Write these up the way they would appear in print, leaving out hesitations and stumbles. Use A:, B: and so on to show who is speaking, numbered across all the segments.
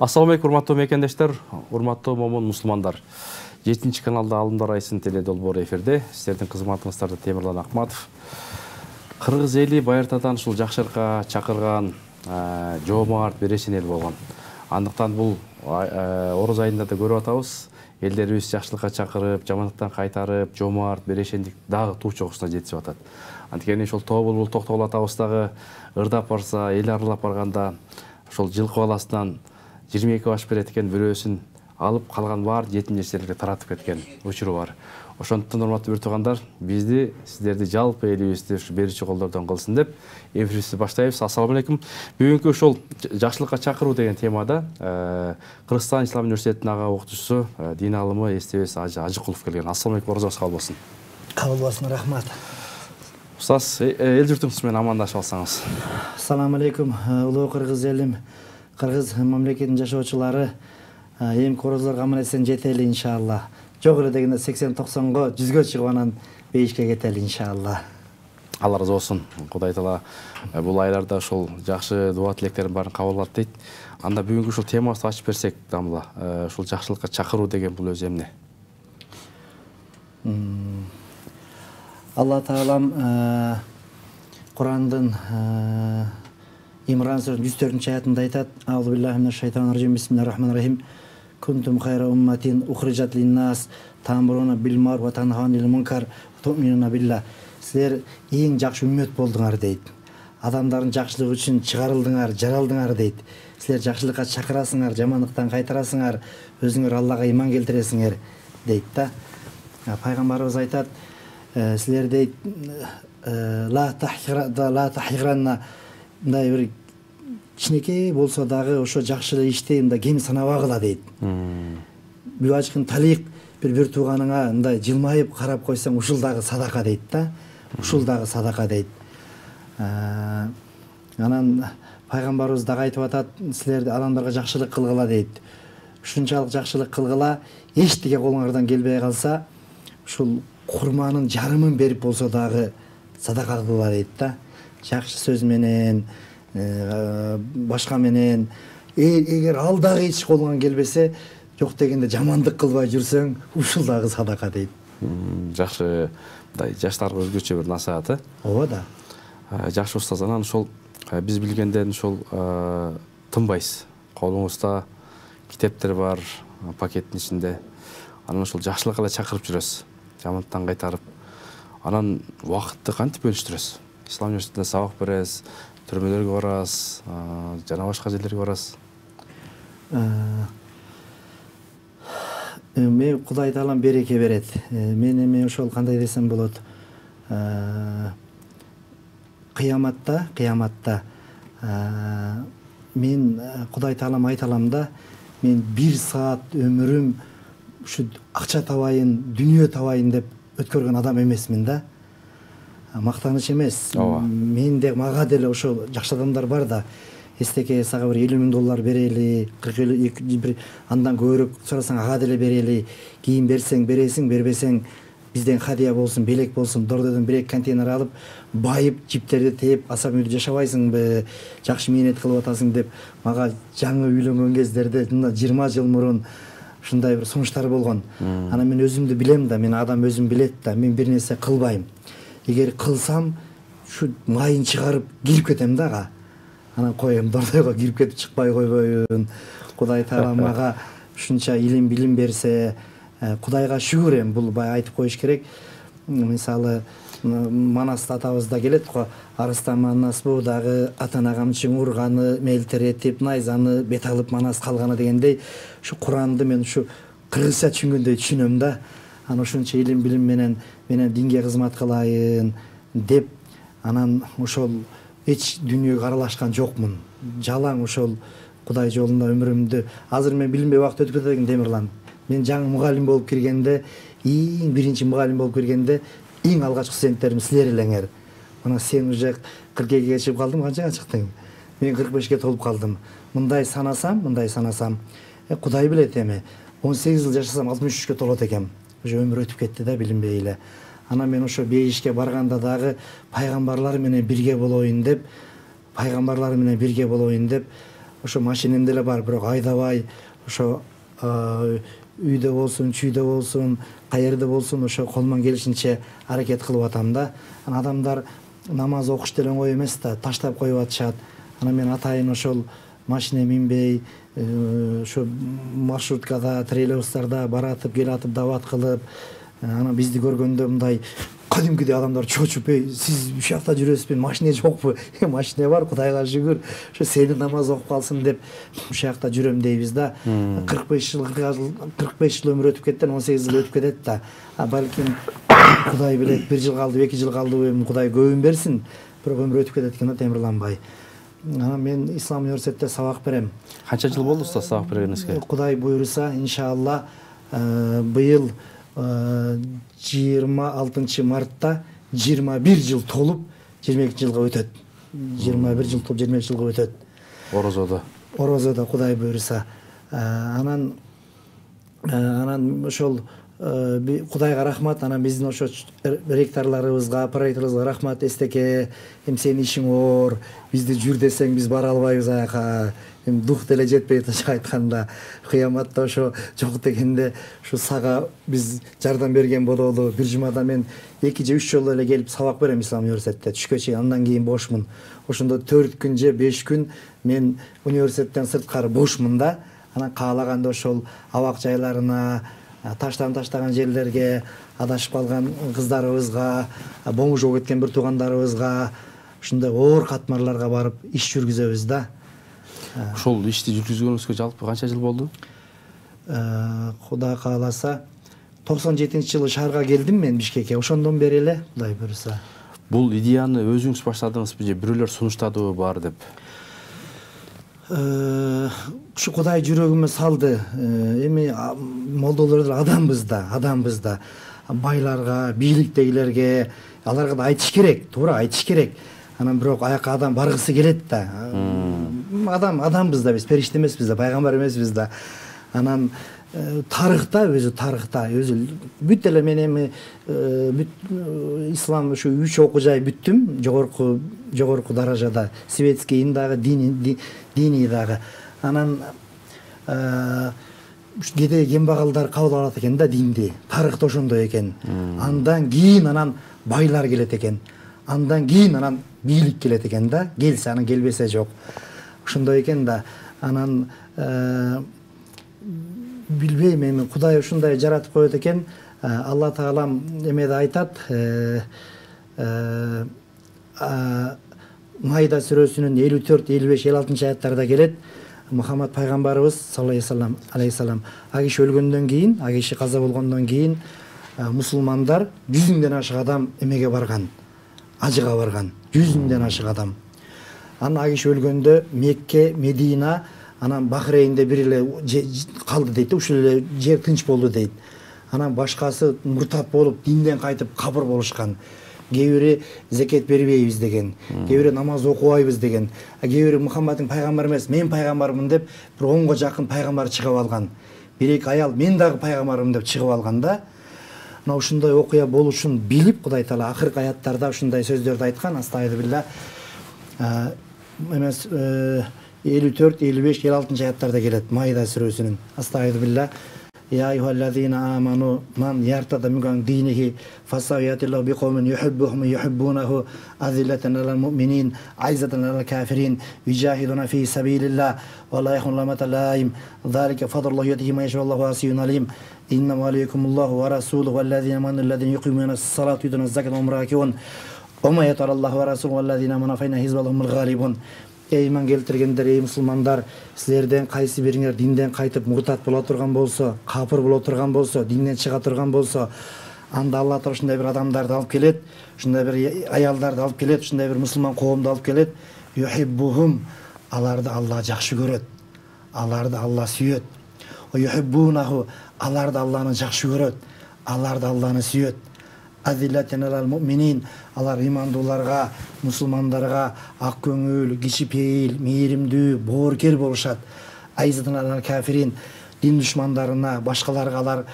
A: Assalamu алейкум, урматтуу мекендештер, урматтуу момун мусулмандар. 7-чи каналда Алымдар Айсын теледолбоор эфирде. Сиздердин кызматыңыздарда Темирлан Акматов. Кыргыз эли байыртадан ушул жакшырка чакырган жоомарт берешен эл болгон. Андыктан бул Ороз айында да көрүп атабыз. Элдерибиз жакшылыкка чакырып, жамандыктан кайтарып, жоомарт берешендик дагы туу чогусуна жетип атат. Анткени ошол тобул токтогул атабыз дагы ырдап барса, эл аралап барганда ошол жылкы баласынан 22 баш берет экен, бирөөсүн алып калган бар жетим жесирлерге таратып кеткен учуру бар. Ошондуктан урматтуу туугандар, бизди, сиздерди жалпы элибизди берүүчү колдордон кылсын деп эфирибизди баштайбыз. Ассаламу алейкум. Бүгүнкү ошол жакшылыкка чакыруу деген темада Кыргызстан Ислам университетинин ага окутуучусу, дин алымы Эстебес Ажыкулов келген. Ассаламу алейкум, орозуңуз кабыл болсун.
B: Кабыл болсун, рахмат.
A: Устаз, эл журтуңуз менен амандашып алсаңыз.
B: Ассаламу алейкум, улуу кыргыз элим, кыргыз мамлекетинин жашоочулары, эми корозлорго аман эсен жетели иншалла. Жок эле дегенде 80-90го 100гө чыгып анан бейишке кетели иншалла.
A: Алла разы болсун. Кудай таала бул айларда ошол жакшы дуа тилектерин баарын кабыл алат дейт. Анда бүгүнкү ушул темабызды ачып берсек, дамла, ушул жакшылыкка чакыруу деген бул өзү эмне?
B: Алла таалам Курандын Имран сүрөсүнүн 104-чү аятында айтат: Аузу биллахи минаш шайтанир раджим, бисмиллахир-рахманир-рахим. Кунтум хайра умматин ухриджат лин-нас та'муруна бил-ма'руф ва танхауна анил-мункар ва ту'минуна билlah. Силер эң жакшы үммөт болдуңар дейт. Адамдардын жакшылыгы үчүн чыгарылдыңар, жаралдыңар дейт. Силер жакшылыкка чакырасыңар, жамандыктан кайтарасыңар, өзүңөр Аллага иман келтиресиңер дейт да. Пайгамбарыбыз айтат: силер дейт ла тахиранна, мындай бир кичинекей болсо дагы ошо жакшы ишти мындай кем санабагыла дейт. Бюачкын талик бир тууганыңа мындай жылмайып карап койсоң, ушул дагы садака дейт да. Ушул дагы садака дейт. Анан пайгамбарыбыз дагы айтып атат: силер адамдарга жакшылык кылгыла дейт. Ушунчалык жакшылык кылгыла, эчтеке колуңардан келбей калса, ушул курманын жарымын берип болсо дагы садака кылгыла дейт да. Жакшы сөз менен, башка менен, эгер ал дагы эч колуңан келбесе, жок дегенде жамандык кылбай жүрсөң, ушул дагы садака дейт.
A: Жакшы, мындай жаштарга өзгөчө бир насаат.
B: Ооба да.
A: Жакшы устаз, анан ошол биз билгенден ошол тынбайсыз. Колуңузда китептер бар, пакеттин ичинде. Анан ошол жакшылыкка эле чакырып жүрөсүз, жамандыктан кайтарып. Анан убакытты кантип бөлүштүрөсүз? Ислам университетинде сабак бересиз, төрмөлөргө барасыз, жана башка жерлерге барасыз.
B: Мен Кудай таалам береке берет. Мен эми ошол кандай десем болот? Кыяматта мен Кудай таалам айталам да, мен 1 саат өмүрүм ушу акча табайын, дүнүйө табайын деп өткөргөн адам эмесмин да. Мактаныч эмес. Менде мага деле ошо жакшы адамдар бар да. Эстеке сага бир $50,000 берели, 40 андан көбүрөөк сурасаң ага деле берели. Кийин берсең бересиң, бербесең бизден хадия болсун, белек болсун, дордодон 1-2 контейнер алып, байып, жиптерди тээп, асап үйдө жашабайсыңбы, жакшы мээнет кылып атасың деп мага жаңы үйлөнгөн кездерде 20 жыл мурун ушундай бир сунуштар болгон. Анан мен өзүмдү билем да, мен адам өзүм билет да, мен бир нерсе кылбайм. Эгер кылсам, ушу майын чыгарып кирип кетем дагы. Анан коем, дордойго кирип кетип чыкпай койбойюн. Кудай таала мага ушунча илим билим берсе, Кудайга шүгүр эми, бул бай айтып коюш керек. Мисалы, Манаста атабызда келет го, Арыстан Манас бу дагы атана камчың урганы, мелтеретип, найзаны бет алып Манас калганы дегендей, ушу Куранды мен ушу кыргызча түшүнгөндөй түшүнөм да. Анан ушунча илим билим менен динге кызмат кылайын деп, анан ошол эч дүнүйөгө аралашкан жокмун. Жалаң ошол Кудай жолунда өмүрүмдү. Азыр мен билинбей убакыт өткөрүп атам, Темирлан. Мен жаңы мугалим болуп киргенде, эң биринчи мугалим болуп киргенде, эң алгачкы студенттерим силер элеңер. Мына сен уже 42-ге чыгып калдың, канчага чыктың? Мен 45-ге толуп калдым. Мындай санасам, Кудай билет эми. 18 жыл жашасам 63-ке толот экем. Уже өмүр өтүп кетти да, билинбей эле. Анан мен ошо бейишке барганда дагы пайгамбарлар менен бирге болоюн деп ошо машинем деле бар, бирок айдабай ошо үйдө болсун, чүйдө болсун, каерде болсун ошо колуман келишинче аракет кылып атам да. Анан адамдар намаз окуш деле оңой эмес да, таштап коюп атышат. Анан мен атайын ошол машине минбей, ошо маршруткада, троллейбустарда баратып, келатып, дабат кылып, анан бизди көргөндө мындай кадимкидей адамдар чочуп, сиз ушул жакта жүрөсүзбү, машине жокпу? Машине бар, Кудайга шүгүр. Ошо сени намаз окуп калсын деп ушул жакта жүрөм дейбиз да. 45 жыл өмүр өтүп кетти, 18 жыл өтүп кетет да. Балким Кудай билет, 1 жыл калды, 2 жыл калдыбы, Кудай көбүн берсин. Бирок өмүр өтүп кетет экен да, темирланбай. Мен Ислам университетте сабак берем.
A: Канча жыл болду уста сабак бергениңизге?
B: Кудай буйруса, иншалла, быйыл 26 мартта 21 жыл толуп 22 жылга өтөт. 21 жыл толуп 22 жылга өтөт. Орозодо Кудай буйруса. Анан ошол Кудайга рахмат, анан биздин ошо ректорлорубузга, проректорубузга рахмат. Эстеке, сенин ишиң оор, бизди жүр десең биз бара албайбыз аяка. Дух деле жетпейт, ошо айтканда, кыяматта ошо жок дегенде ушу сага биз жардам берген бололу. Бир жумада мен 2 же 3 жолу эле келип сабак берем Ислам университетте, түшкө чейин. Андан кийин бошмун. Ошондо 4 күн же 5 күн мен университеттен сырткары бошмун да. Анан каалаганда ошол абак жайларына, таштаган жерлерге, адашып калган кыздарыбызга, бомж болуп кеткен бир туугандарыбызга, ушундай оор катмарларга барып иш жүргүзөбүз да.
A: Ошол ишти жүргүзгөнүңүзгө жалпы канча жыл болду?
B: Кудай кааласа 97-жылы шаарга келдим мен Бишкекке. Ошондон бери эле Кудай буйруса.
A: Бул идеяны өзүңүз баштадыңызбы же бирөөлөр сунуштадыбы бар деп?
B: Ушу Кудай жүрөгүмө салды. Эми молдолор адамбыз да. Байларга, бийликтегилерге аларга да айтыш керек, туура айтыш керек. Анан бирок аяка адам баргысы келет да. Адамбыз да, биз периште эмеспиз да, пайгамбар эмеспиз да. Анан тарыхта өзү бүт эле мен эми ислам ушу 3 окуу жай бүттүм, жогорку даражада, светский дагы, диний дагы. Анан кээде кембагалдар кабыл алат экен да динди. Тарыхта ошондой экен. Андан кийин байлар келет экен. Андан кийин бийлик келет экен да. Келсе, анан келбесе жок. Ошондой экен да. Анан билбейм, эми Кудай ушундай жаратып коет экен. Алла Таалам эмеде айтат, Майда сүрөсүнүн 54, 55, 56 аяттарда келет. Мухаммад пайгамбарыбыз саллаллаху алейхи ал киши өлгөндөн кийин, ал киши каза болгондон кийин мусулмандар 100 миңден ашык адам эмеге барган, ажыга барган. 100 миңден ашык адам. Анан ал киши өлгөндө Мекке, Медина, анан Бахрейнде бир эле калды дейт, ушул эле жер тынч болду дейт. Анан башкасы муртат болуп, динден кайтып кабыр болушкан. Кээ бири зекет бербейбиз деген, кээ бири намаз окубайбыз деген, кээ бири Мухаммаддын пайгамбар эмес, мен пайгамбармын деп бир 10го жакын пайгамбар чыгып алган. Бир-эки аял мен дагы пайгамбармын деп чыгып алган да. Мына ушундай окуя болушун билип, Кудай Таала акыркы аяттарда ушундай сөздөрдү айткан. Астагфирулла. Эмес 54, 55, 56 аяттарда келет Майда сүрөсүнүн. Астагфирулла. Ya eyyühellezine amanu man yartada minkum dinihi fasayatillahu biqawmin yuhibbuhum yuhibbunahu azillatan alal mu'minin aizatan alal kafirin yujahiduna fi sabilillah ve la yakhun lamata laim zalika fadlullah yutihi man yasha Allahu wasiyun alim innama aleykumullahu ve rasuluhu vellezine amanu allezine yuqimuna as-salata yutuna az-zakata ve hum rakiun ve ma yatarallahu ve rasuluhu vellezine amanu fa inna hizbahumul ghalibun. Ey iman келтиргендер, ey мусулмандар, силерден кайсы бириңер динден кайтып муртат боло турган болсо, капыр боло турган болсо, динден чыга турган болсо, анда Алла Таала ушундай бир адамдарды алып келет, ушундай бир аялдарды алып келет, ушундай бир мусулман коомду алып келет. Юхиббухум, аларды Алла жакшы көрөт. Аларды Алла сүйөт. Юхиббунаху, аларды Алланы жакшы көрөт. Аларды Алланы сүйөт. Азиллатен алал му'минин, алар имандууларга, мусулмандарга ак көңүл, кичипейил, мээримдүү, бооркер болушат. Айзатен алал кафирин, дин душмандарына, башкаларга алар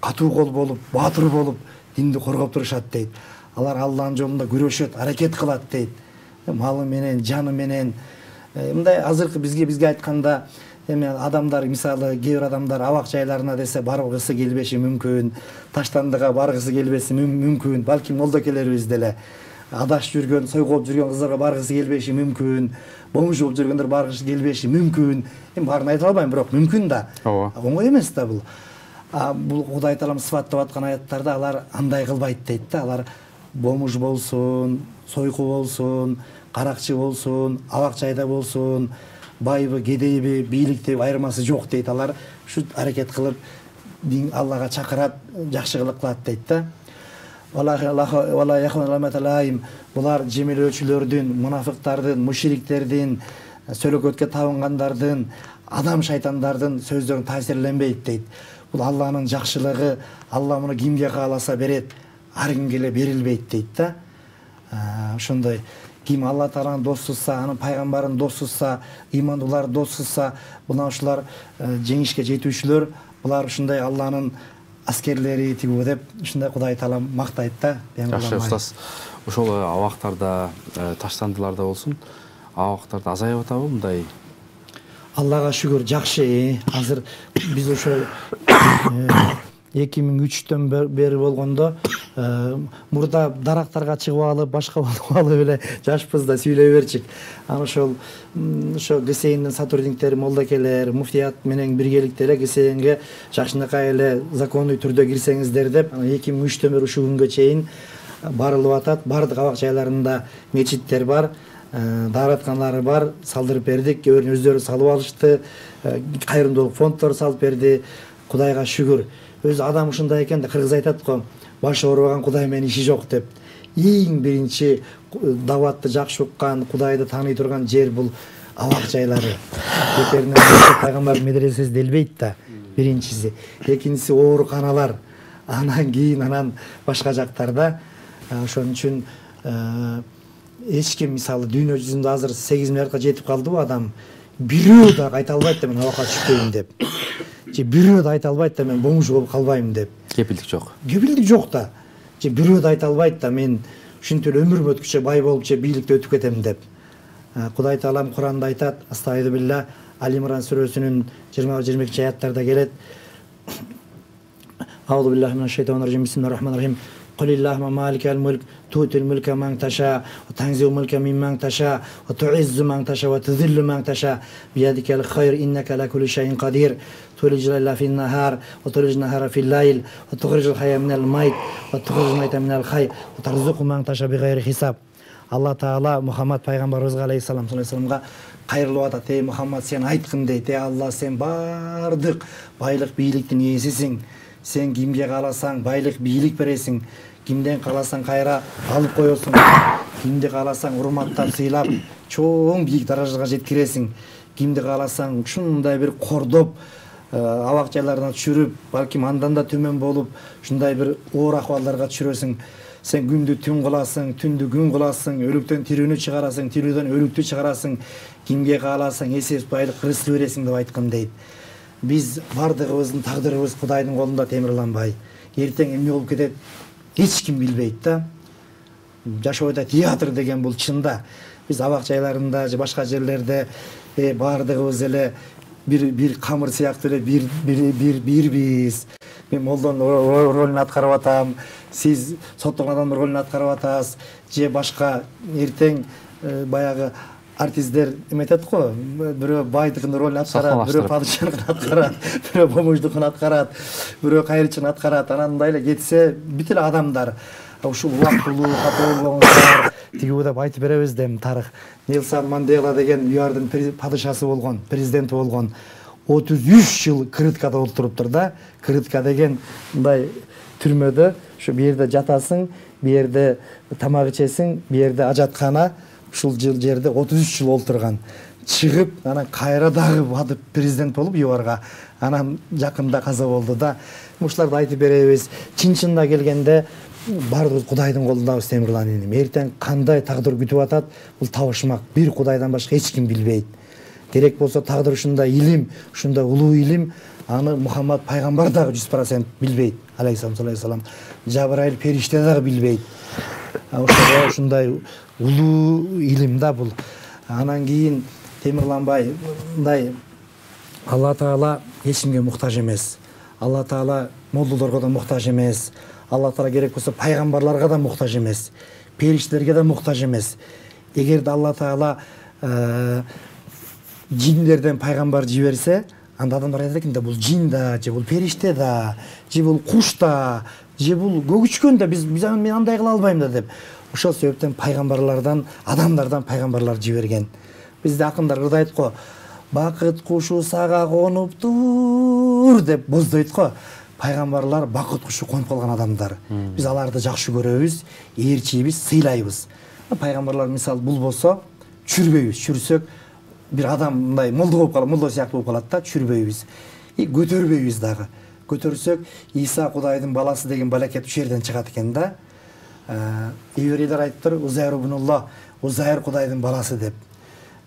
B: катуу кол болуп, баатыр болуп, динди коргоп турушат дейт. Алар Алланын жолунда күрөшөт, аракет кылат дейт. Малы менен, жаны менен, мындай азыркы бизге айтканда эми адамдар мисалы кээ бир адамдар абак жайларына десе баргысы келбеши мүмкүн, Таштандыга баргысы келбеси мүмкүн, балким молдокелерибиз деле адашып жүргөн, сойгоп жүргөн кыздарга баргысы келбеши мүмкүн, бомж болуп жүргөндөр баргысы келбеши мүмкүн. Эми баарын айта албайм, бирок мүмкүн да. Оңой эмес да бул. Бул Кудай Таалам сыфаттап аткан аяттарда алар андай кылбайт дейт да. Алар бомж болсун, сойку болсун, каракчы болсун, абак жайда болсун, байбы, кедейби, бийликте айырмасы жок дейт. Алар ушу аракет кылып Аллага чакырат, жакшылык кылат дейт да. Булар жемелөөчүлөрдүн, мунафыктардын, мушриктердин, сөлөкөткө табынгандардын, адам шайтандардын сөздөрүн таасирленбейт дейт. Бул Алланын жакшылыгы, Алла муну кимге кааласа берет, ар кимге эле берилбейт дейт да. Ошондой ким Алла Тааланын дос тутса, анын пайгамбарын дос тутса, имандуулар дос тутса, мына ушулар жеңишке жетүүчүлөр, булар ушундай Алланын аскерлери тигүү деп ушундай Кудай Таалам мактайт да.
A: Жакшы устаз. Ошол абактарда, таштандыларда болсун, абактарда азайып атабы мындай?
B: Аллага шүгүр, жакшы. Азыр биз ошо 2003-төн бери болгондо мурда дарактарга чыгып алып, башка болуп алып эле жашпыз да сүйлөй берчик. Аны ошо ГСНдин сотрудниктери, молдокелер, муфтият менен биргеликте эле ГСНге жакшынакай эле закондуу түрдө кирсеңиздер деп 2003-төн бери ушул күнгө чейин барылып атат. Бардык абак жайларында мечиттер бар, дааратканалары бар, салдырып бердик. Кээ бирин өздөрү салып алышты, кайрымдуулук фонддору салып берди. Кудайга шүгүр. Өз адам ушундай экен да, кыргыз айтат го, башы оорубаган Кудай менен иши жок деп. Эң биринчи даватты жакшы уккан, Кудайды тааный турган жер бул абак жайлары. Бекеринен пайгамбар медресеси делбейт да, биринчиси. Экинчиси ооруканалар. Анан кийин башка жактарда. Ошон үчүн эч ким мисалы дүйнө жүзүндө азыр 8 миллиардка жетип калдыбы адам, бирөө да айта албайт да мен абакка түшпөйм деп. Же бирөө да айта албайт да мен бомж болуп калбайм деп.
A: Кепилдик жок.
B: Кепилдик жок да. Же бирөө да айта албайт да мен ушинтип эле өмүрүм өткүчө бай болуп же бийликте өтүп кетем деп. Кудай Таалам Куранда айтат, Астагфиру билла, Али Имран сүрөсүнүн 20-22 аяттарда келет. Аузу биллахи минаш шайтанир ражим. Бисмиллахир-рахманир-рахим. قل اللهم مالك الملك تؤتي الملك من تشاء وتنزع الملك ممن تشاء وتعز من تشاء وتذل من تشاء بيدك الخير إنك على كل شيء قدير تولج الليل في النهار وتولج النهار في الليل وتخرج الحي من الميت وتخرج الميت من الحي وترزق من تشاء بغير حساب. Алла Таала Мухаммад пайгамбарыбызга алейхиссаламга кайрылып атат. Эй Мухаммад, сен айткын дейт. Эй Алла, сен бардык байлык бийликтин ээсисиң. Сен кимге кааласаң байлык бийлик бересиң, кимден кааласаң кайра алып коесуң, кимди кааласаң урматтап сыйлап чоң бийик даражага жеткиресиң, кимди кааласаң ушундай бир кордоп абак жайларына түшүрүп, балким андан да төмөн болуп ушундай бир оор акыбалдарга түшүрөсүң. Сен күндү түн кыласың, түндү күн кыласың, өлүктөн тирүүнү чыгарасың, тирүүдөн өлүктү чыгарасың, кимге кааласаң эсеп байлык рызык бересиң деп айткан дейт. Биз бардыгыбыздын тагдырыбыз Кудайдын колунда темирланбай. Эртең эмне болуп кетет эч ким билбейт да. Жашоодо театр деген бул чында. Биз абак жайларында же башка жерлерде бардыгыбыз эле бир камыр сыяктуу эле бирбиз. Мен молдон ролун аткарып атам, сиз соттогон адамдын ролун аткарып атасыз, же башка эртең баягы артисттер эметет го, бирөө байдыкын ролун аткарат, бирөө падышаныкын аткарат, бирөө бомждукун аткарат, бирөө кайрычын аткарат. Анан мындай эле кетсе бүт эле адамдар ушул убактылуу катуу болуңуздар тигүү деп айтып беребиз да. Тарых Нелсон Мандела деген ЮАРдын падышасы болгон, президенти болгон, 33 жыл кырыткада отуруптур да. Кырытка деген мындай түрмөдө, ушу бу жерде жатасың, бу жерде тамак ичесиң, бу жерде ажаткана. Ушул жерде 33 жыл олтурган. Чыгып, анан кайра дагы батып президент болуп ЮАРга. Анан жакында каза болду да. Ушуларды айтып беребиз. Чын-чынына келгенде бардыгыбыз Кудайдын колундабыз темирлан иним. Эртең кандай тагдыр күтүп атат, бул табышмак. Бир Кудайдан башка эч ким билбейт. Керек болсо тагдыр ушундай илим, ушундай улуу илим, аны Мухаммад пайгамбар дагы 100% билбейт. Алейхиссалам. Жабраил периште дагы билбейт. Ушундай улуу илим да бул. Анан кийин Темирланбай мындай Алла Таала ешкимге муктаж эмес. Алла Таала молдолорго да муктаж эмес. Алла Таала керек болсо пайгамбарларга да муктаж эмес. Периштелерге да муктаж эмес. Эгерде Алла Таала жиндерден пайгамбар жиберсе, анда адамдар айтат экен да бул жин да, же бул периште да, же бул куш да, же бул көгүчкөн да, мен андай кыла албайм да деп. Ошол себептен пайгамбарлардан, адамдардан пайгамбарлар жиберген. Бизде акындар кырда айтат го, бакыт кушу сага конуптур деп боздойт го. Пайгамбарлар бакыт кушу конуп калган адамдар. Биз аларды жакшы көрөбүз, ээрчийбиз, сыйлайбыз. Пайгамбарлар мисал бул болсо чүрбөйбүз. Чүрсөк бир адам мындай молдо болуп калат, молдо сыяктуу болуп калат да, чүрбөйбүз. Көтөрбөйбүз дагы. Көтөрсөк Иса Кудайдын баласы деген балакет ушул жерден чыгат экен да. Еврейлер айтыптыр, Узайр ибнуллах, Узайр Кудайдын баласы деп.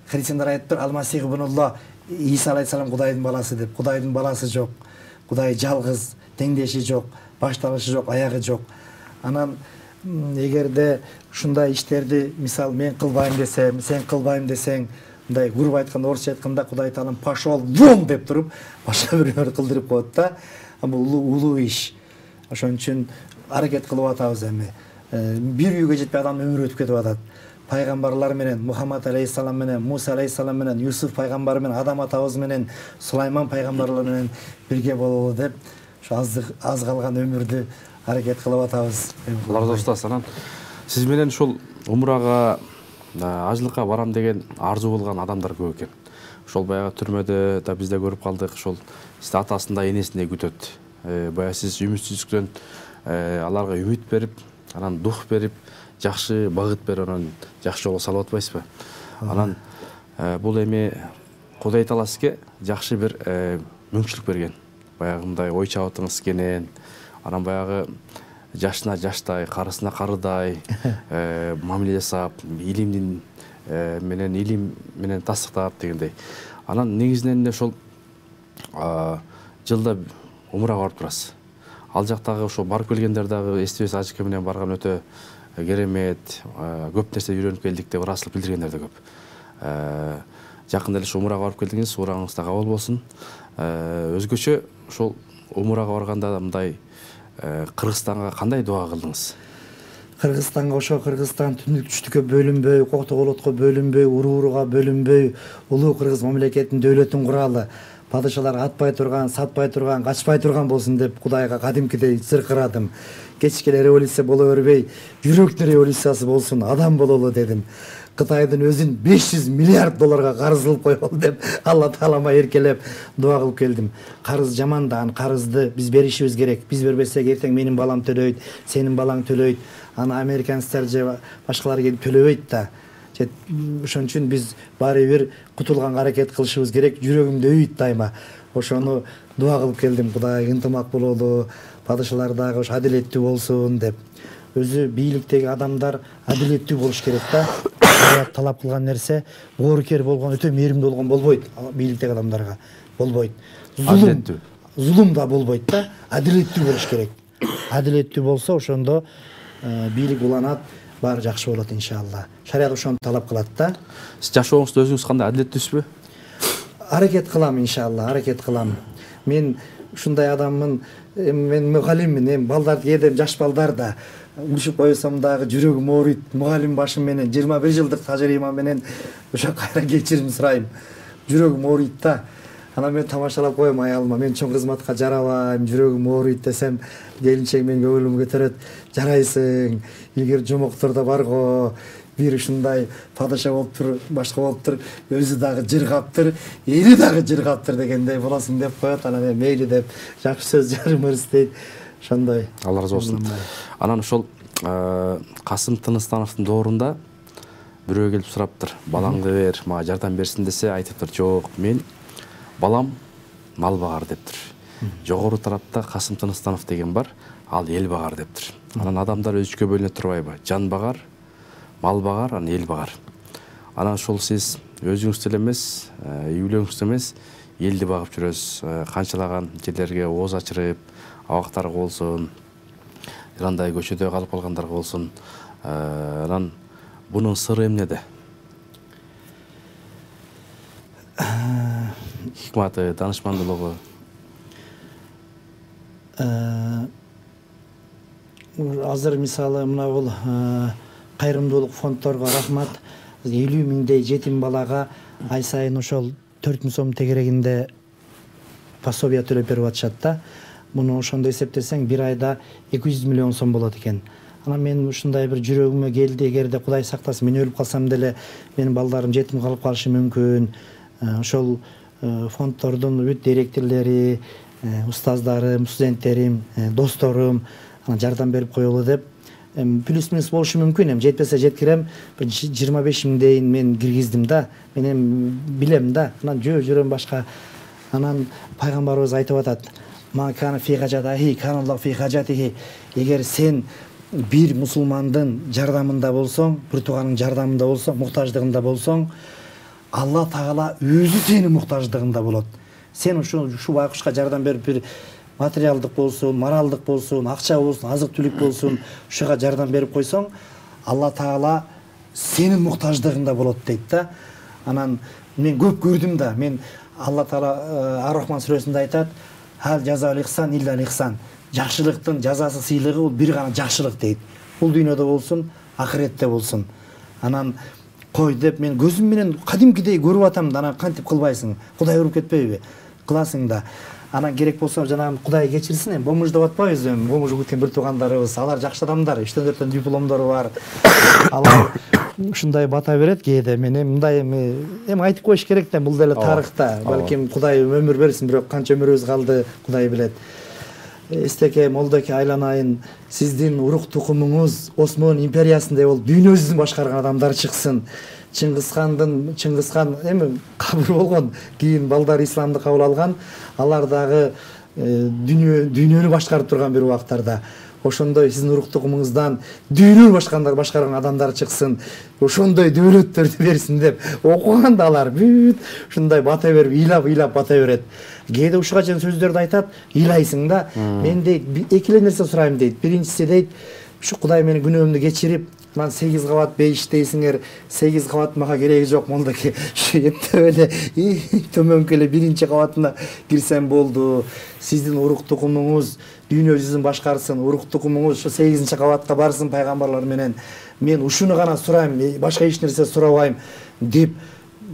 B: Христиандар айтыптыр, Ал-Масих ибнуллах, Иса алейхиссалам Кудайдын баласы деп. Кудайдын баласы жок. Кудай жалгыз, теңдеши жок, башталышы жок, аягы жок. Анан эгерде ушундай иштерди мисал мен кылбайм десем, сен кылбайм десең, мындай грубо айтканда, орусча айтканда Кудай Таалам пошел вон деп туруп, башка бирөөнү кылдырып коет да. Бул улуу иш. Ошон үчүн аракет кылып атабыз эми. Бир үйгө жетпей адам өмүрү өтүп кетип атат. Пайгамбарлар менен, Мухаммад алейхиссалам менен, Муса алейхиссалам менен, Юсуф пайгамбар менен, Адам атабыз менен, Сулайман пайгамбарлар менен бирге бололу деп, ошо аз калган өмүрдү аракет кылып атабыз.
A: Алла разы болсун. Анан сиз менен ушул умрага, ажылыкка барам деген арзу болгон адамдар көп экен. Ошол баягы түрмөдө да бизде көрүп калдык, ошол сизди атасында, энесиндей күтөт. Баягы сиз үмүтсүздүктөн аларга үмүт берип, анан дух берип, жакшы багыт берип, анан жакшы жолго салып атпайсызбы? Анан бул эми Кудай Таала сизге жакшы бир мүмкүнчүлүк берген. Баягындай ой чабытыңыз кенен, анан баягы жашына жаштай, карысына карыдай мамиле жасап, илим менен тастыктап дегендей. Анан негизинен ошол жылда умрага барып турасыз. Ал жактагы ошо барып келгендер дагы эстебес ачка менен барган өтө керемет, көп нерсе үйрөнүп келдик деп ыраазычылык билдиргендер да көп. Жакында эле ушу умрага барып келдиңиз, урагыңыз да кабыл болсун. Өзгөчө ошол умрага барганда мындай Кыргызстанга кандай дуа кылдыңыз?
B: Кыргызстанга ошо Кыргызстан түндүк түштүккө бөлүнбөй, Кокто-Колотко бөлүнбөй, урууруга бөлүнбөй, улуу Кыргыз мамлекетинин дөөлөтүн куралы, падышалар атпай турган, сатпай турган, качпай турган болсун деп Кудайга кадимкидей зыркырадым. Кечке революция боло бербей, жүрөктүн революциясы болсун, адам бололу дедим. Кытайдын өзүн 500 миллиард долларга карыз кылып коелу деп Алла Таалама эркелеп дуа кылып келдим. Карыз жаман да, карызды биз беришибиз керек. Биз бербесек эртең менин балам төлөйт, сенин балаң төлөйт. Аны американецтер же башкалар келип төлөбөйт да. Ошон үчүн биз баары бир кутулганга аракет кылышыбыз керек. Жүрөгүмдө үйүт дайыма. Ошону дуа кылып келдим. Кудай ынтымак бололу, падышалар дагы ошо адилеттүү болсун деп. Өзү бийликтеги адамдар адилеттүү болуш керек да. Шарият талап кылган нерсе боорукер болгон, өтө мээримдүү болгон болбойт. Бийликтеги адамдарга болбойт. Зулум да болбойт да. Адилеттүү болуш керек. Адилеттүү болсо ошондо бийлик уланат, баары жакшы болот иншалла. Шарият ошону талап кылат да.
A: Сиз жашооңузда өзүңүз кандай адилеттүүсүзбү?
B: Аракет кылам иншалла, аракет кылам. Мен ушундай адаммын, мен мугалиммин, эми балдар кээде жаш балдар да урушуп койсом дагы жүрөгүм ооруйт. Мугалим башым менен 21 жылдык тажрыйба менен ошо кайра кечирим сурайм. Жүрөгүм ооруйт да. Анан мен тамашалап коем аялыма, мен чоң кызматка жарабайм, жүрөгүм ооруйт десем, келинчек мен көңүлүмө көтөрөт. Жарайсың, илгери жомоктордо барго, бир ушундай падыша болуптур, башка болуптур, өзү дагы жыргаптыр, эли дагы жыргаптыр дегендей болосуң деп коет. Анан мейли деп жакшы сөз жарымырыз дейт. Ошондой.
A: Алла разы болсун. Анан ошол Касым Тыныстановдун доорунда бирөө келип сураптыр, балаңды бер, мага жардам берсин десе, айтыптыр, жок, мен балам мал багар дептир. Жогору тарапта Касым Тыныстанов деген бар, ал эл багар дептир. Анан адамдар өзүчкө бөлүнө турбайбы? Жан багар, мал багар, анан эл багар. Анан ошол сиз өзүңүздө эле эмес, үй бүлөңүздө эмес, элди багып жүрөсүз. Канчалаган жерлерге ооз ачырып, абактарга болсун, андай көчөдө калып калгандарга болсун. Анан бунун сыры эмнеде? хикматы, данышмандылыгы?
B: Азыр мисалы мына бул кайрымдуулук фондторго рахмат. 50 миңдей жетим балага ай сайын ошол 4000 сом тегерегинде пособие төлөп берип атышат да. Муну ошондо эсептесең бир айда 200 миллион сом болот экен. Анан мен ушундай бир жүрөгүмө келди, эгерде Кудай сактасын мен өлүп калсам деле менин балдарым жетим калып калышы мүмкүн. Ошол фондтордун бүт директорлори, устаздарым, студенттерим, досторум жардам берип коелу деп плюс минус болушу мүмкүн. Эми жетпесе жеткирем, бир 25 миңдейин мен киргиздим да. Мен эми билем да. Анан жүрөм башка. Анан пайгамбарыбыз айтып атат: "Ма кана фи хаджатихи, кана Аллаху фи хаджатихи." Эгер сен бир мусулмандын жардамында болсоң, бир тууганын жардамында болсоң, муктаждыгында болсоң, Алла Таала өзү сенин муктаждыгында болот. Сен ушу байкушка жардам берип бир материалдык болсун, моралдык болсун, акча болсун, азык-түлүк болсун, ушуга жардам берип койсоң, Алла Таала сенин муктаждыгында болот дейт да. Анан мен көп көрдүм да. Мен Алла Таала Ар-Рахман сүрөсүндө айтат: "Хал жазал ихсан илля ихсан." Жакшылыктын жазасы, сыйлыгы бул бир гана жакшылык дейт. Бул дүйнөдө болсун, ахиретте болсун. Анан кой деп мен көзүм менен кадимкидей көрүп атам да. Анан кантип кылбайсың? Кудай уруп кетпейби? Кыласың да. Анан керек болсо жанагы Кудай кечирсин, эми бомуждоп атпайбыз эми. Бомуждоп кеткен бир туугандарыбыз, алар жакшы адамдар, 3-4 дипломдору бар. Алар ушундай бата берет кээде. Мен эми мындай эми айтып коюш керек да, бул деле тарыхта. Балким Кудай өмүр берсин, бирок канча өмүрүбүз калды, Кудай билет. Эстеке, молдоке айланайын, сиздин урук тукумуңуз Осмон империясындай болуп дүйнөбүздү башкарган адамдар чыксын. Чыңгызхан эми кабыл болгон, кийин балдар исламды кабыл алган, алар дагы дүйнөнү башкарып турган бир убактарда. Ошондой сиздин урук тукумуңуздан дүйнөнү башкарган адамдар чыксын. Ошондой дөөлөттөрдү берсин деп окуганда алар бүт ушундай бата берип, ыйлап бата берет. Кээде ушуга чейин сөздөрдү айтат, ыйлайсың да. Мен дейт эки эле нерсе сурайм дейт. Биринчиси дейт, ушу Кудай менин күнөөмдү кечирип, мен 8 кабат бейиш дейсиңер, 8 кабат мага кереги жок, молдоке. Ушу эптеп эле төмөнкү эле биринчи кабатына кирсем болду. Сиздин урук тукумуңуз дүйнө жүзүн башкарсын, урук тукумуңуз ушу 8 кабатка барсын пайгамбарлар менен. Мен ушуну гана сурайм, башка эч нерсе сурабайм деп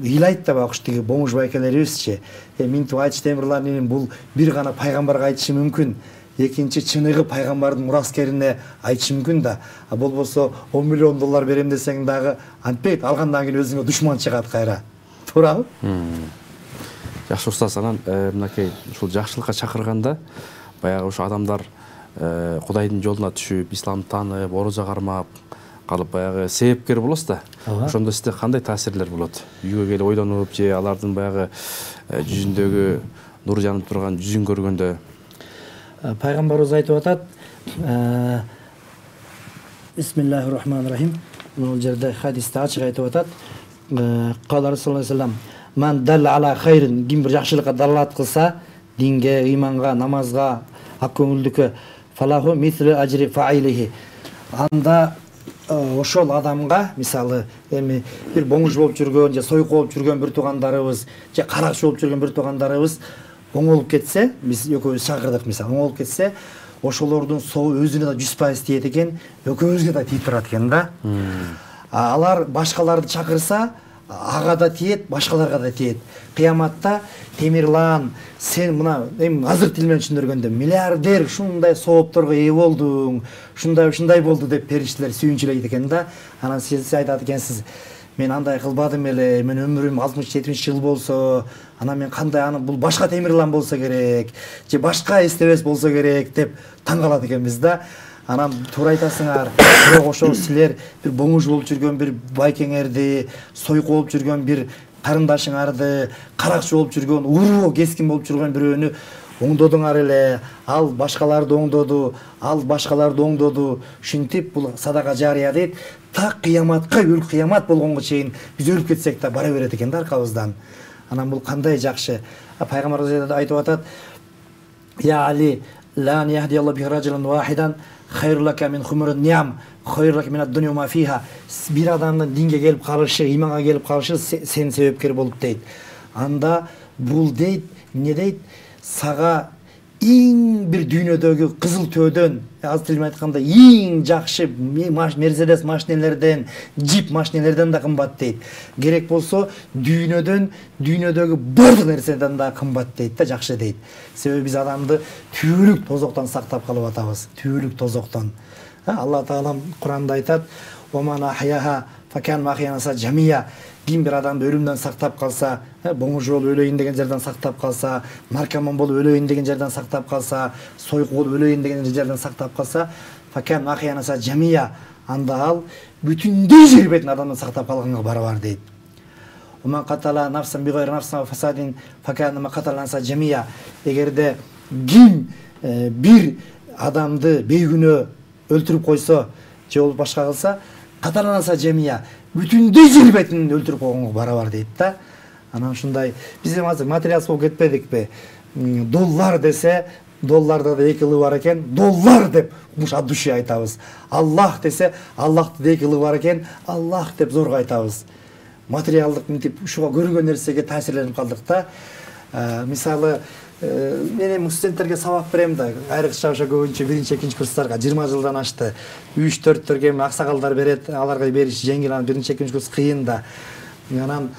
B: ыйлайт да бакуштиги бомуж байкелерибизчи. Минтип Айчы Темирланин бул бир гана пайгамбарга айтышы мүмкүн. Экинчи чыныгы пайгамбардын мураскерине айтышы мүмкүн да. А болбосо 10 миллион доллар берем десең дагы антпейт, алгандан кийин өзүңө душман чыгат кайра. Туурабы?
A: Жакшы устаз, анан мынакей ушул жакшылыкка чакырганда баягы ушу адамдар Кудайдын жолуна түшүп, исламды таанып, орозо кармап калып баягы себепкер болосуз да. Ошондо сизде кандай таасирлер болот? Үйгө келип ойлонуп же алардын баягы жүзүндөгү нур жанып турган жүзүн көргөндө?
B: Пайгамбарыбыз айтып атат: Бисмиллахир-рахманир-рахим. Бул жерде хадисте ачык айтып атат. Кала Расулуллах саллаллаху "Ман далла ала хайрин", ким бир жакшылыкка далалат кылса, динге, иманга, намазга, ак көңүлдүккө, фалаху мислу ажри фаилихи. Анда ошол адамга, мисалы, эми бир бомуж болуп жүргөн, же сойку болуп жүргөн бир туугандарыбыз, же каракчы болуп жүргөн бир туугандарыбыз оңолуп кетсе, биз экөөбүз чакырдык, мисалы, оңолуп кетсе, ошолордун сообу өзүнө да 100% тиет экен, экөөбүзгө да тийип турат экен да. Алар башкаларды чакырса, ага да тиет, башкаларга да тиет. Кыяматта Темирлан, сен мына эми азыр тил менен түшүндүргөндө миллиардер ушундай соопторго ээ болдуң, ушундай болду деп периштелер сүйүнчүлөйт экен да. Анан сиз айтат экенсиз: "Мен андай кылбадым эле, мен өмүрүм 60-70 жыл болсо, анан мен кандай, аны бул башка Темирлан болсо керек, же башка эстебес болсо керек" деп таң калат экенбиз да. Анан туура айтасыңар, бирок ошол силер бир бомуж болуп жүргөн бир байкеңерди, сойку болуп жүргөн бир карындашыңарды, каракчы болуп жүргөн, уруу кескин болуп жүргөн бирөөнү оңдодуңар эле, ал башкаларды оңдоду, ушинтип бул садака жарыя дейт. Так кыяматка, өлүк кыямат болгонго чейин биз өлүп кетсек да бара берет экен да аркабыздан. Анан бул кандай жакшы. Пайгамбарыбыз айтып атат: "Я Али, лан яхди Аллаху бихи раджулан вахидан хайрлака мин хумурун ниам, хайрлака мин ад-дунья ма фиха." Бир адамдын динге келип калышы, иманга келип калышы сен себепкер болуп дейт. Анда бул дейт эмне дейт, сага эң бир дүйнөдөгү кызыл төөдөн, азыр тил менен айтканда эң жакшы Мерседес машинелерден, джип машинелерден да кымбат дейт. Керек болсо дүйнөдөгү бардык нерседен да кымбат дейт да, жакшы дейт. Себеби биз адамды түбөлүк тозоктон сактап калып атабыз, түбөлүк тозоктон. Алла Таалам Куранда айтат: "Оман ахяха факан махянаса жамия". Ким бир адамды өлүмдөн сактап калса, боңур болуп өлөйүн деген жерден сактап калса, наркоман болуп өлөйүн деген жерден сактап калса, сойку болуп өлөйүн деген жерден сактап калса, факан махянаса жамия, анда ал бүтүндөй жер бетин адамдан сактап калганга барабар дейт. Оман катала нафсан бигайр нафсан фасадин факан каталанса жамия. Эгерде ким бир адамды бейгүнөө өлтүрүп койсо, же болуп башка кылса, каталанса жамия, бүтүндөй жер бетин өлтүрүп койгонго барабар дейт да. Анан ушундай биз эми азыр материалсыз болуп кетпедикпи? Доллар десе, долларда да эки ылы бар экен, доллар деп от души айтабыз. Аллах десе, Аллахта да эки ылы бар экен, Аллах деп зорго айтабыз. Материалдык мынтип ушуга көрүнгөн нерсеге таасирленип калдык да. Мисалы, мен эми студенттерге сабак берем да, айрыкча ошо көбүнчө биринчи, экинчи курстарга 20 жылдан ашты. 3-4 эми аксакалдар берет, аларга бериш жеңил, анан биринчи, экинчи курс кыйын да. Анан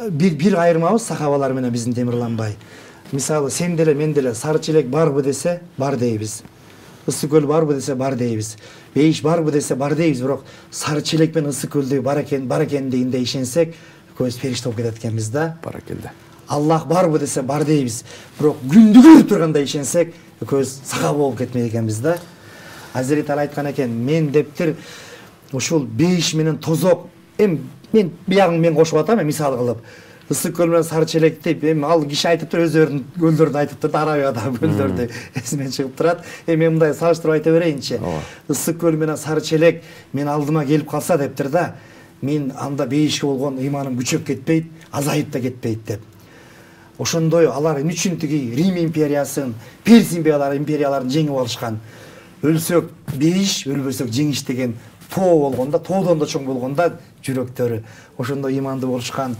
B: бир айырмабыз сахабалар менен биздин Темирлан. Мисалы, сен деле мен деле сары челек барбы десе, бар дейбиз. Ысык көл барбы десе, бар дейбиз. Бейиш барбы десе, бар дейбиз. Бирок сары челек менен ысык көлдө бар экен дегенде ишенсек, көз периште болуп кетет экенбиз да.
A: Баракелде.
B: Аллах барбы десе, бар дейбиз. Бирок күндү көрүп турганда ишенсек, көз сахаба болуп кетмейт экенбиз да. Азирет Али айткан экен, мен дептир ушул бейиш менен тозок, мен биягын мен кошуп атам, мисал кылып. Ысык көл менен сары челекти эми ал киши айтыптыр, өзүлөрүнүн көлдөрүндү айтыптыр, Арабиядагы көлдөрдү эсимен чыгып турат. Мен мындай салыштырып айта берейинчи. Ысык көл менен сары челек мен алдыма келип калса дептир да, мен анда бейишке болгон ыйманым күчөп кетпейт, азайып да кетпейт деп. Ошондой алар эмне үчүн тиги Рим империясын, Перс империяларын жеңип алышкан. Өлсөк бейиш, өлбөсөк жеңиш деген тоо болгонда, тоодон да чоң болгонда жүрөктөрү ошондой ыйманды болушкан.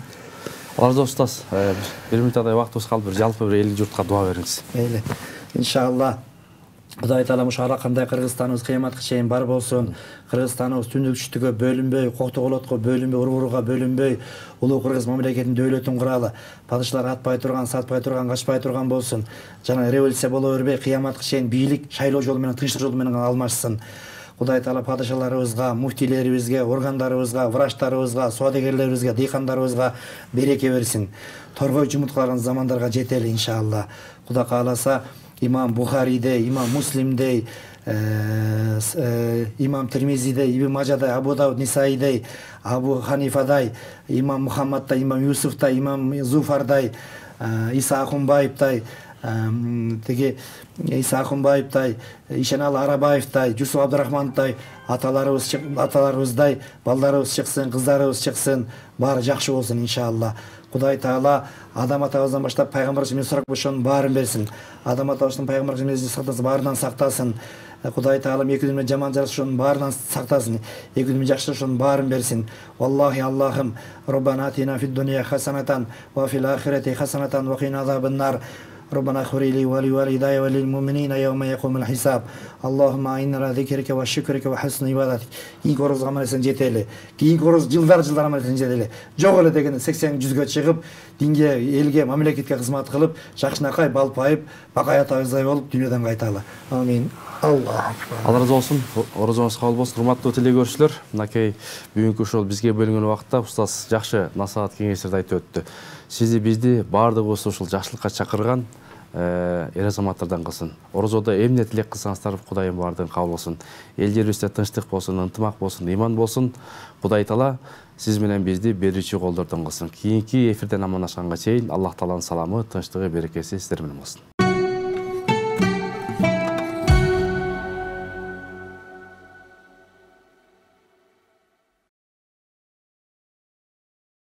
A: Аларда устаз, бир минуттай убактыбыз калды, бир жалпы бир элдик журтка дуа бериңиз.
B: Мейли. Иншалла. Кудай Таалам ушу аракандай Кыргызстаныбыз кыяматка чейин бар болсун. Кыргызстаныбыз түндүк-түштүккө бөлүнбөй, Коктоголотко бөлүнбөй, Урмурга бөлүнбөй, улуу Кыргыз мамлекетинин дөөлөтүн куралы. Падышлар атпай турган, сатпай турган, качпай турган болсун. Жана революция боло бербей, кыяматка чейин бийлик шайлоо жолу менен, тынчтык жолу менен алмашсын. Кудай Таала падышаларыбызга, муфтилерибизге, органдарыбызга, врачтарыбызга, соодагерлерибизге, дыйкандарыбызга береке берсин. Торгой жумут кылган замандарга жетели иншалла. Кудай кааласа, имам Бухаридей, имам Муслимдей, имам Тирмизидей, Ибн Мажадай, Абу Дауд Нисаидей, Абу Ханифадай, имам Мухаммадтай, имам Юсуфтай, имам Зуфардай, Иса Ахунбаевтай, теги Иса Ахунбаевтай, Ишеналы Арабаевтай, Жусуп Абдурахмановтай аталарыбыздай балдарыбыз чыксын, кыздарыбыз чыксын, баары жакшы болсун иншалла. Кудай Таала Адам атабыздан баштап пайгамбарыбыз сурак бошонун баарын берсин. Адам атабыздын пайгамбарыбыз сактаса баарынан сактасын. Кудай Таалам эки дүнү жаман жарышышын баарынан сактасын. Эки дүнү жакшырышын баарын берсин. Валлахи Аллахым, Роббана атина фид дунья хасанатан ва фил ахирати хасанатан ва кина азабан нар. ربنا اغفر لي ولوالدي وللمؤمنين يوم يقوم الحساب اللهم إنا على ذكرك وشكرك وحسن عبادتك кийинки орозго аман эсен жетели кийинки ороз жылдар аман эсен жетели жок эле дегенде 80-100гө чыгып динге элге мамлекетке кызмат кылып жакшынакай балпайып бакай атабыздай болуп дүйнөдөн кайталы амин. Алла
A: разы болсун, орозоңуз кабыл болсун. Урматтуу телекөрүүчүлөр, мынакей бүгүнкү ушул бизге бөлүнгөн убакытта устаз жакшы насаат кеңештерди айтып өттү. Сизди бизди баардыгыбызды ушул жакшылыкка чакырган эр азаматтардан кылсын. Орозодо эмне тилек кылсаңыздар Кудайым баардыгын кабыл болсун. Эл жерибизде тынчтык болсун, ынтымак болсун, ыйман болсун. Кудай Таала сиз менен бизди берүүчү колдордон кылсын. Кийинки эфирден амандашканга чейин Аллах Тааланын саламы, тынчтыгы, берекеси сиздер менен болсун.